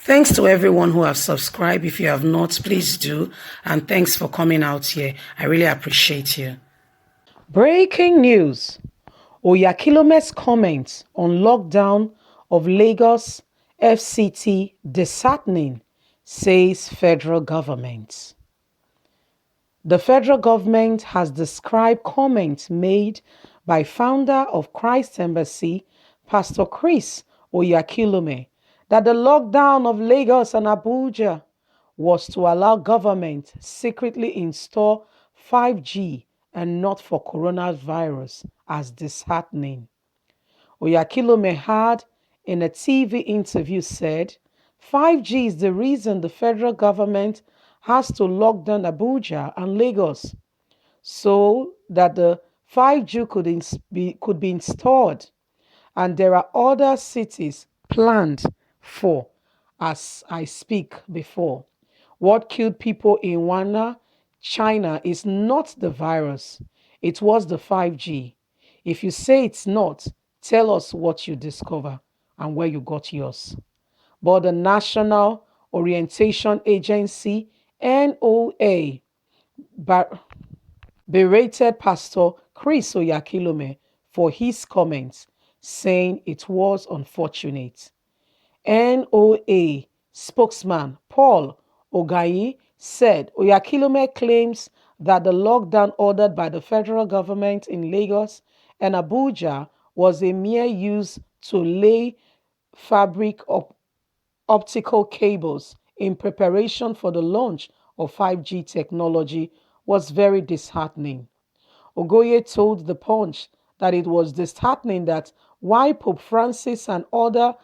Thanks to everyone who have subscribed. If you have not, please do. And thanks for coming out here. I really appreciate you. Breaking news. Oyakhilome's comments on lockdown of Lagos FCT disheartening, says federal government. The federal government has described comments made by founder of Christ Embassy, Pastor Chris Oyakhilome, that the lockdown of Lagos and Abuja was to allow government secretly install 5G and not for coronavirus as disheartening. Oyakhilome had, in a TV interview, said 5G is the reason the federal government has to lock down Abuja and Lagos so that the 5G could be installed. And there are other cities planned for as I speak before. What killed people in Wuhan, China is not the virus, it was the 5G. If you say it's not, tell us what you discover and where you got yours. But the National Orientation Agency, NOA, berated Pastor Chris Oyakhilome for his comments, saying it was unfortunate. NOA spokesman Paul Ogayi said Oyakhilome claims that the lockdown ordered by the federal government in Lagos and Abuja was a mere use to lay fabric optical cables in preparation for the launch of 5G technology was very disheartening. Ogoye told The Punch that it was disheartening that while Pope Francis and other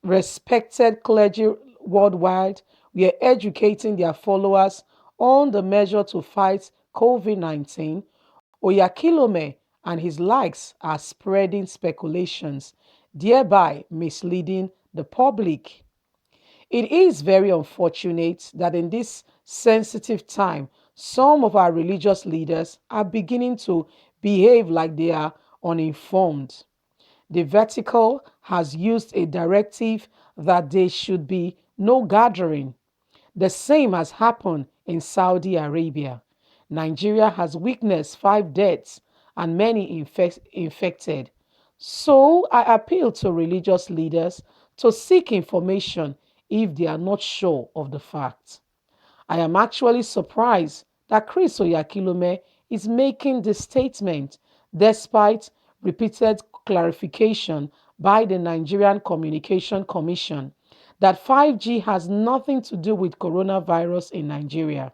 respected clergy worldwide were educating their followers on the measure to fight COVID-19, Oyakhilome and his likes are spreading speculations, thereby misleading the public. It is very unfortunate that in this sensitive time, some of our religious leaders are beginning to behave like they are uninformed. The Vatican has used a directive that there should be no gathering. The same has happened in Saudi Arabia. Nigeria has witnessed 5 deaths and many infected. So I appeal to religious leaders to seek information if they are not sure of the facts. I am actually surprised that Chris Oyakhilome is making this statement despite repeated clarification by the Nigerian Communication Commission that 5G has nothing to do with coronavirus in Nigeria.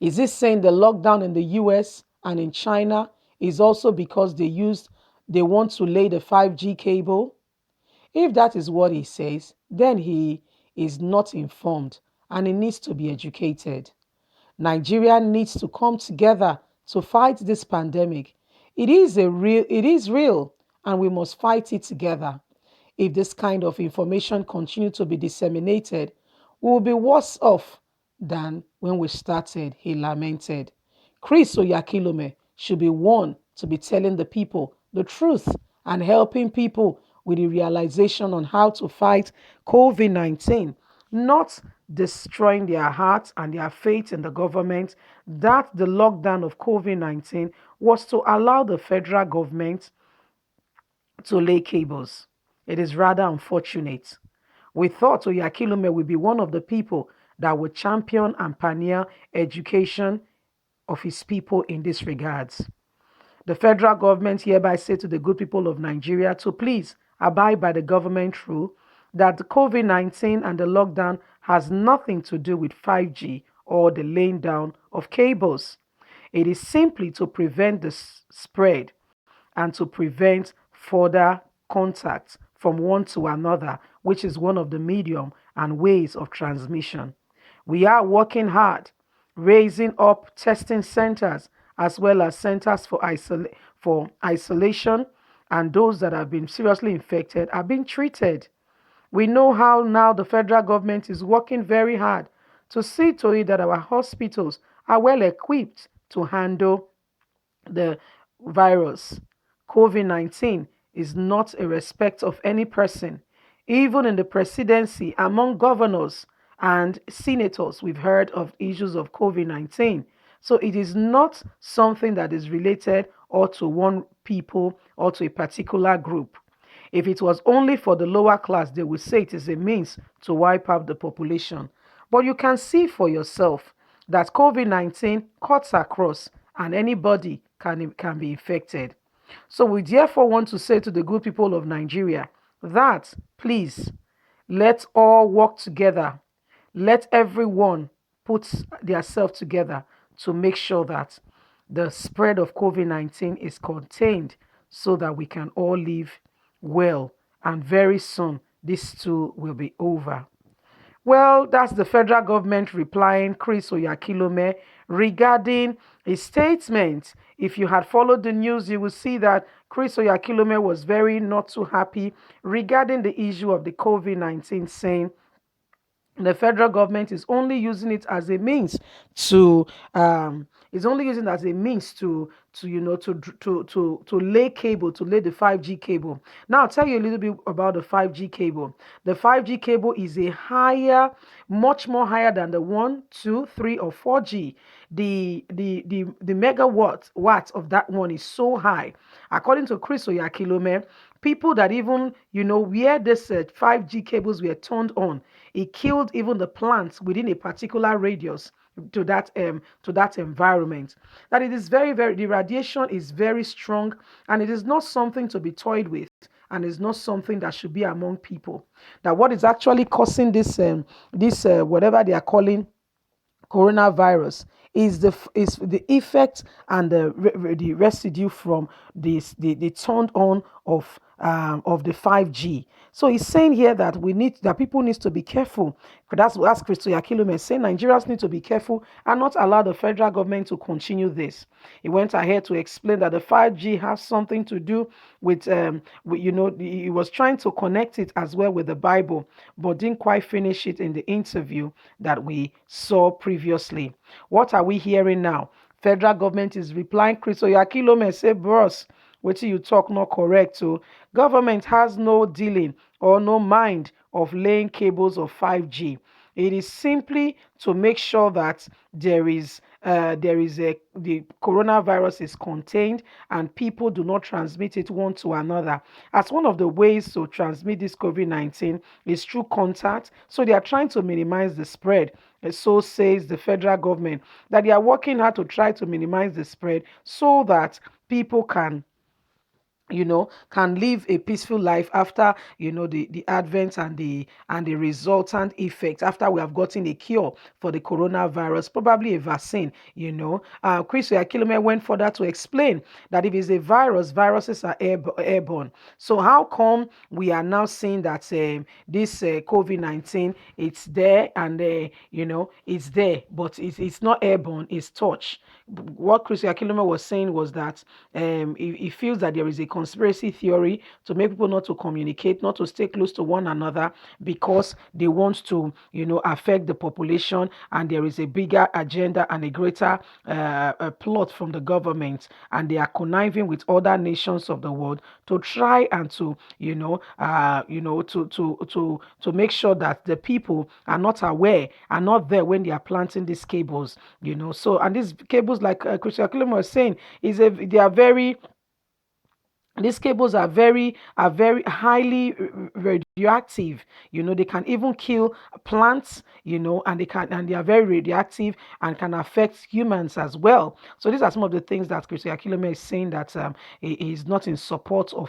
Is this saying the lockdown in the US and in China is also because they want to lay the 5G cable? If that is what he says, then he is not informed and he needs to be educated. Nigeria needs to come together to fight this pandemic. It is real and we must fight it together. If this kind of information continue to be disseminated, we will be worse off than when we started, he lamented. Chris Oyakhilome should be one to be telling the people the truth and helping people with the realization on how to fight COVID-19, not destroying their hearts and their faith in the government that the lockdown of COVID-19 was to allow the federal government to lay cables. It is rather unfortunate. We thought Oyakhilome would be one of the people that would champion and pioneer education of his people in this regards. The federal government hereby say to the good people of Nigeria to please abide by the government rule that the COVID-19 and the lockdown has nothing to do with 5G or the laying down of cables. It is simply to prevent the spread and to prevent further contact from one to another, which is one of the medium and ways of transmission. We are working hard, raising up testing centers as well as centers for isolation, and those that have been seriously infected are being treated. We know how now the federal government is working very hard to see to it that our hospitals are well equipped to handle the virus. COVID-19 is not a respect of any person. Even in the presidency, among governors and senators, we've heard of issues of COVID-19. So it is not something that is related or to one people or to a particular group. If it was only for the lower class, they would say it is a means to wipe out the population. But you can see for yourself that COVID-19 cuts across and anybody can be infected. So we therefore want to say to the good people of Nigeria that please let's all work together. Let everyone put themselves together to make sure that the spread of COVID-19 is contained so that we can all live well. And very soon, this too will be over. Well, that's the federal government replying Chris Oyakhilome regarding a statement. If you had followed the news, you will see that Chris Oyakhilome was very not too happy regarding the issue of the COVID-19, saying the federal government is only using it as a means to is only using it as a means to to lay cable, to lay the 5G cable. Now I'll tell you a little bit about the 5G cable. The 5G cable is a higher, much more higher than the 1, 2, 3, or 4G. The megawatt watt of that one is so high. According to Chris Oyakhilome, people that even where this 5G cables were turned on, it killed even the plants within a particular radius to that environment. That it is very, the radiation is very strong, and it is not something to be toyed with, and it's not something that should be among people. That what is actually causing this whatever they are calling coronavirus is the effect and the residue from the turned on of the 5G. So he's saying here that people need to be careful. That's Christo Yakilome saying Nigerians need to be careful and not allow the federal government to continue this. He went ahead to explain that the 5G has something to do with he was trying to connect it as well with the Bible, but didn't quite finish it in the interview that we saw previously. What are we hearing now? Federal government is replying. Chris Oyakhilome say, bros, wetin you talk not correct. So government has no dealing or no mind of laying cables of 5G. It is simply to make sure that the coronavirus is contained and people do not transmit it one to another. As one of the ways to transmit this COVID-19 is through contact. So they are trying to minimize the spread. And so says the federal government that they are working hard to try to minimize the spread so that people can live a peaceful life after the advent and the resultant effect after we have gotten a cure for the coronavirus, probably a vaccine. Chris Oyakhilome went further to explain that if it's a virus, viruses are airborne. So how come we are now seeing that this COVID-19, it's there and it's there, but it's not airborne, it's touch. What Chris Oyakhilome was saying was that he feels that there is a conspiracy theory to make people not to communicate, not to stay close to one another because they want to, affect the population, and there is a bigger agenda and a greater plot from the government, and they are conniving with other nations of the world to try and to, to make sure that the people are not aware, are not there when they are planting these cables, So, and these cables, like Chris Oyakhilome was saying, they are very these cables are very highly radioactive. They can even kill plants, and they are very radioactive and can affect humans as well. So these are some of the things that Chris Yakilome is saying, that he is not in support of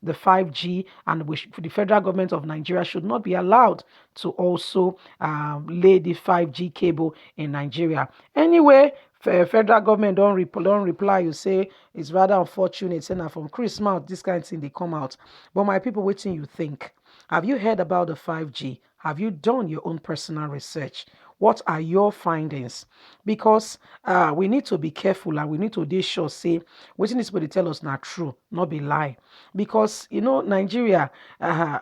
the 5G, and the federal government of Nigeria should not be allowed to also lay the 5G cable in Nigeria. Anyway, federal government don't reply. You say it's rather unfortunate, say na from Christmas this kind of thing they come out. But my people, wetin you think? Have you heard about the 5G? Have you done your own personal research? What are your findings? Because we need to be careful and we need to dey sure say wetin dis people dey tell us na true, not be lie. Because Nigeria,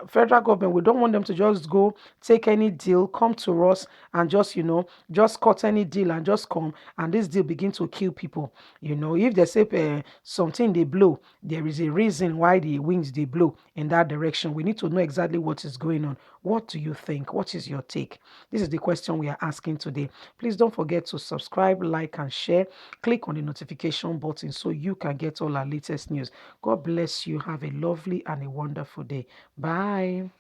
federal government, we don't want them to just go take any deal, come to us and just cut any deal and just come and this deal begin to kill people. If they say something they blow, there is a reason why the winds they blow in that direction. We need to know exactly what is going on. What do you think? What is your take? This is the question we are asking today. Please don't forget to subscribe, like, and share. Click on the notification button so you can get all our latest news. God bless you. Have a lovely and a wonderful day. Bye.